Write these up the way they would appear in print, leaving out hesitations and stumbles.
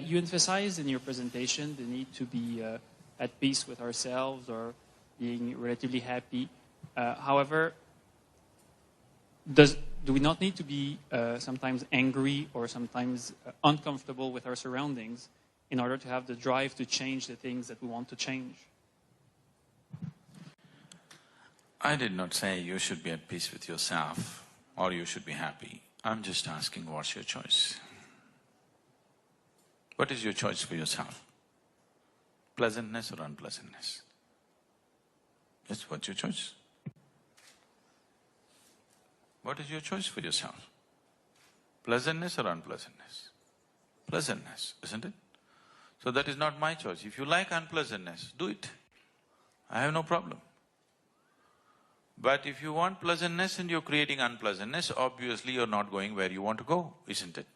You emphasized in your presentation the need to be at peace with ourselves or being relatively happy. However, do we not need to be sometimes angry or sometimes uncomfortable with our surroundings in order to have the drive to change the things that we want to change? I did not say you should be at peace with yourself or you should be happy. I'm just asking, what's your choice? What is your choice for yourself? Pleasantness or unpleasantness? Yes, what's your choice? What is your choice for yourself? Pleasantness or unpleasantness? Pleasantness, isn't it? So that is not my choice. If you like unpleasantness, do it. I have no problem. But if you want pleasantness and you're creating unpleasantness, obviously you're not going where you want to go, isn't it?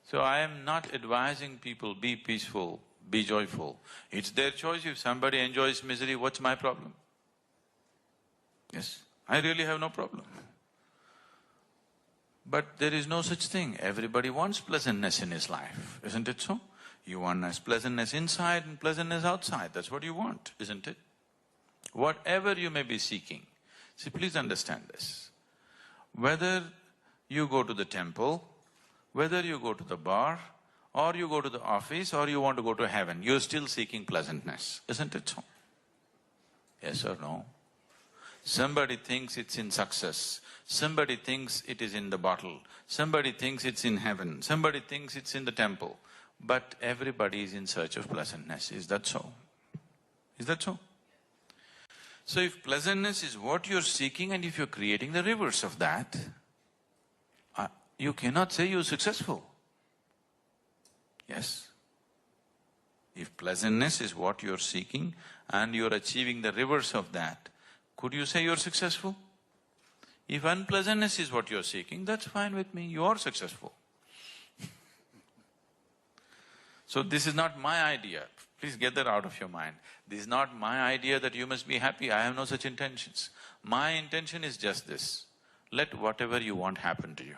So I am not advising people, be peaceful, be joyful. It's their choice. If somebody enjoys misery, what's my problem? Yes, I really have no problem. But there is no such thing. Everybody wants pleasantness in his life, isn't it so? You want nice pleasantness inside and pleasantness outside, that's what you want, isn't it? Whatever you may be seeking, see, please understand this. Whether you go to the temple, whether you go to the bar, or you go to the office, or you want to go to heaven, you're still seeking pleasantness, isn't it so? Yes or no? Somebody thinks it's in success, somebody thinks it is in the bottle, somebody thinks it's in heaven, somebody thinks it's in the temple, but everybody is in search of pleasantness. Is that so? Is that so? So if pleasantness is what you're seeking and if you're creating the reverse of that, you cannot say you're successful. Yes? If pleasantness is what you're seeking and you're achieving the reverse of that, could you say you're successful? If unpleasantness is what you're seeking, that's fine with me, you are successful. So this is not my idea, please get that out of your mind. This is not my idea that you must be happy, I have no such intentions. My intention is just this, let whatever you want happen to you.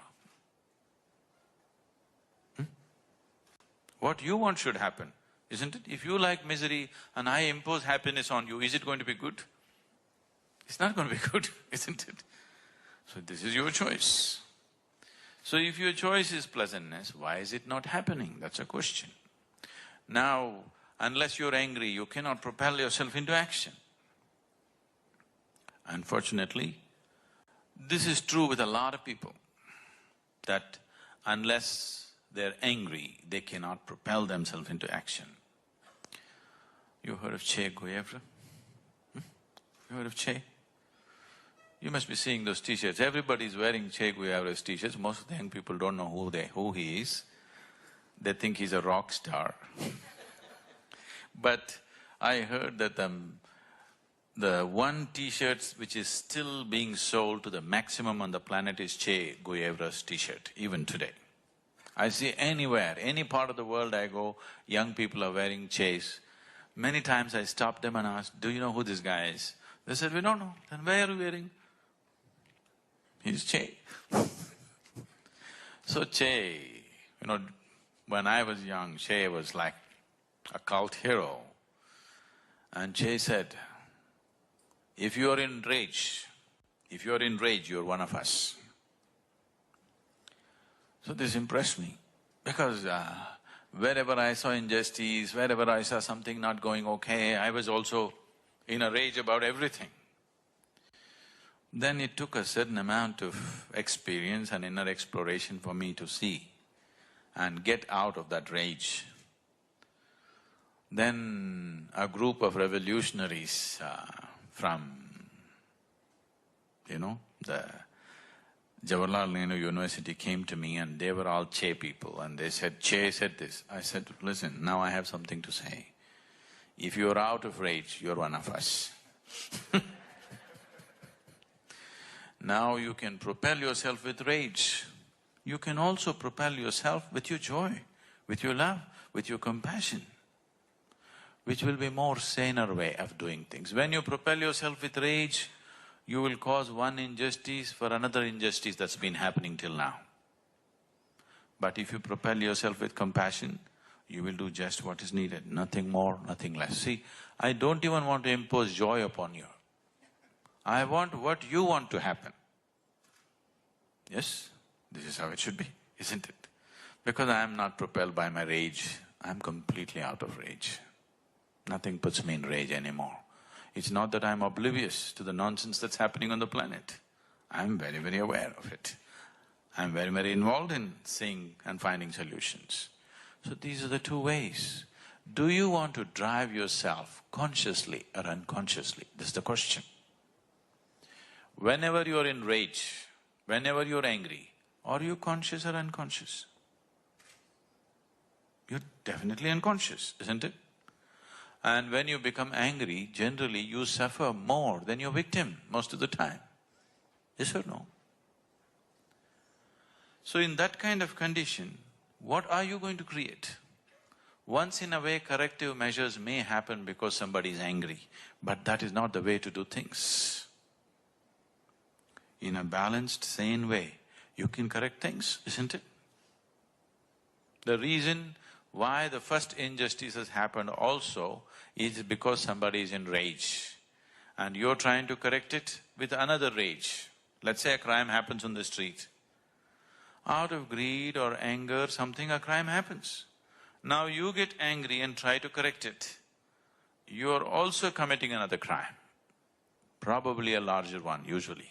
What you want should happen, isn't it? If you like misery and I impose happiness on you, is it going to be good? It's not going to be good, isn't it? So this is your choice. So if your choice is pleasantness, why is it not happening? That's a question. Now, unless you're angry, you cannot propel yourself into action. Unfortunately, this is true with a lot of people, that unless they're angry, they cannot propel themselves into action. You heard of Che Guevara? You heard of Che? You must be seeing those t-shirts. Everybody's wearing Che Guevara's t-shirts. Most of the young people don't know who he is. They think he's a rock star. But I heard that the one t-shirt which is still being sold to the maximum on the planet is Che Guevara's t-shirt, even today. I see anywhere, any part of the world I go, young people are wearing Che's. Many times I stop them and ask, do you know who this guy is? They said, we don't know. Then why are you wearing? He's Che. So Che, when I was young, Che was like a cult hero. And Che said, if you are in rage, you're one of us. So this impressed me, because wherever I saw injustice, wherever I saw something not going okay, I was also in a rage about everything. Then it took a certain amount of experience and inner exploration for me to see and get out of that rage. Then a group of revolutionaries from, the Jawaharlal Nehru University came to me and they were all Che people and they said, Che said this. I said, listen, now I have something to say. If you're out of rage, you're one of us. Now you can propel yourself with rage. You can also propel yourself with your joy, with your love, with your compassion, which will be more saner way of doing things. When you propel yourself with rage, you will cause one injustice for another injustice that's been happening till now. But if you propel yourself with compassion, you will do just what is needed, nothing more, nothing less. See, I don't even want to impose joy upon you. I want what you want to happen. Yes, this is how it should be, isn't it? Because I am not propelled by my rage, I am completely out of rage. Nothing puts me in rage anymore. It's not that I'm oblivious to the nonsense that's happening on the planet. I'm very, very aware of it. I'm very, very involved in seeing and finding solutions. So these are the two ways. Do you want to drive yourself consciously or unconsciously? This is the question. Whenever you're in rage, whenever you're angry, are you conscious or unconscious? You're definitely unconscious, isn't it? And when you become angry, generally you suffer more than your victim most of the time. Yes or no? So in that kind of condition, what are you going to create? Once in a way, corrective measures may happen because somebody is angry, but that is not the way to do things. In a balanced, sane way, you can correct things, isn't it? The reason why the first injustice has happened also is because somebody is in rage and you're trying to correct it with another rage. Let's say a crime happens on the street. Out of greed or anger, a crime happens. Now you get angry and try to correct it. You're also committing another crime, probably a larger one usually.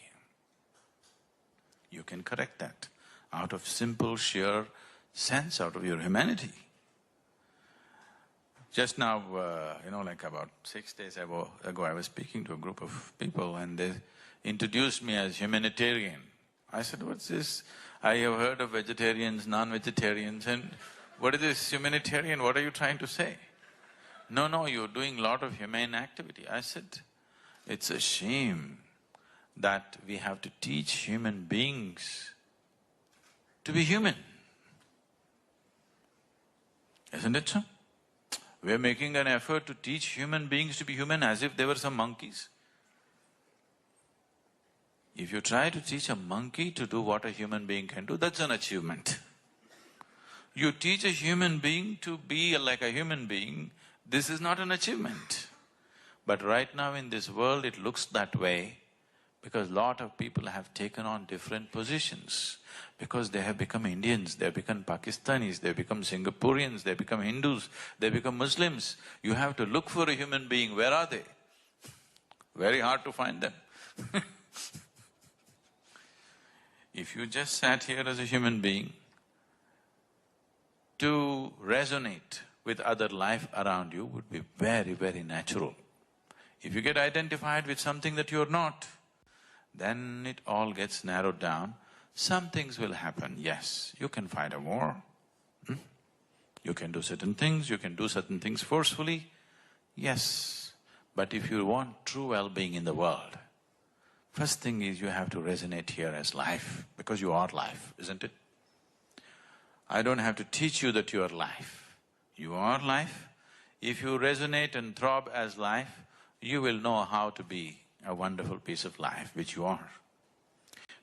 You can correct that out of simple, sheer sense, out of your humanity. Just now, like about 6 days ago, I was speaking to a group of people and they introduced me as humanitarian. I said, what's this? I have heard of vegetarians, non-vegetarians, and what is this humanitarian? What are you trying to say? No, you're doing a lot of humane activity. I said, it's a shame that we have to teach human beings to be human. Isn't it so? We're making an effort to teach human beings to be human as if they were some monkeys. If you try to teach a monkey to do what a human being can do, that's an achievement. You teach a human being to be like a human being, this is not an achievement. But right now in this world it looks that way because lot of people have taken on different positions. Because they have become Indians, they have become Pakistanis, they have become Singaporeans, they have become Hindus, they have become Muslims. You have to look for a human being, where are they? Very hard to find them. If you just sat here as a human being, to resonate with other life around you would be very, very natural. If you get identified with something that you're not, then it all gets narrowed down. Some things will happen, yes, you can fight a war. You can do certain things, you can do certain things forcefully, yes. But if you want true well-being in the world, first thing is you have to resonate here as life, because you are life, isn't it? I don't have to teach you that you are life. You are life. If you resonate and throb as life, you will know how to be a wonderful piece of life, which you are.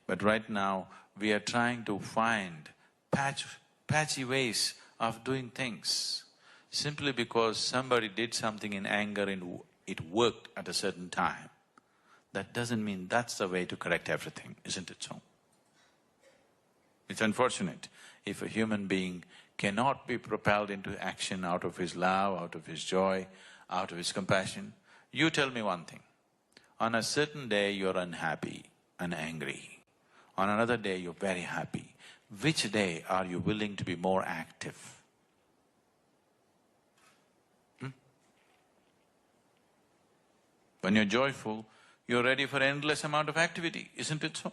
But right now, we are trying to find patchy ways of doing things simply because somebody did something in anger and it worked at a certain time. That doesn't mean that's the way to correct everything, isn't it so? It's unfortunate if a human being cannot be propelled into action out of his love, out of his joy, out of his compassion. You tell me one thing, on a certain day you're unhappy and angry, on another day you're very happy. Which day are you willing to be more active? When you're joyful, you're ready for endless amount of activity, isn't it so?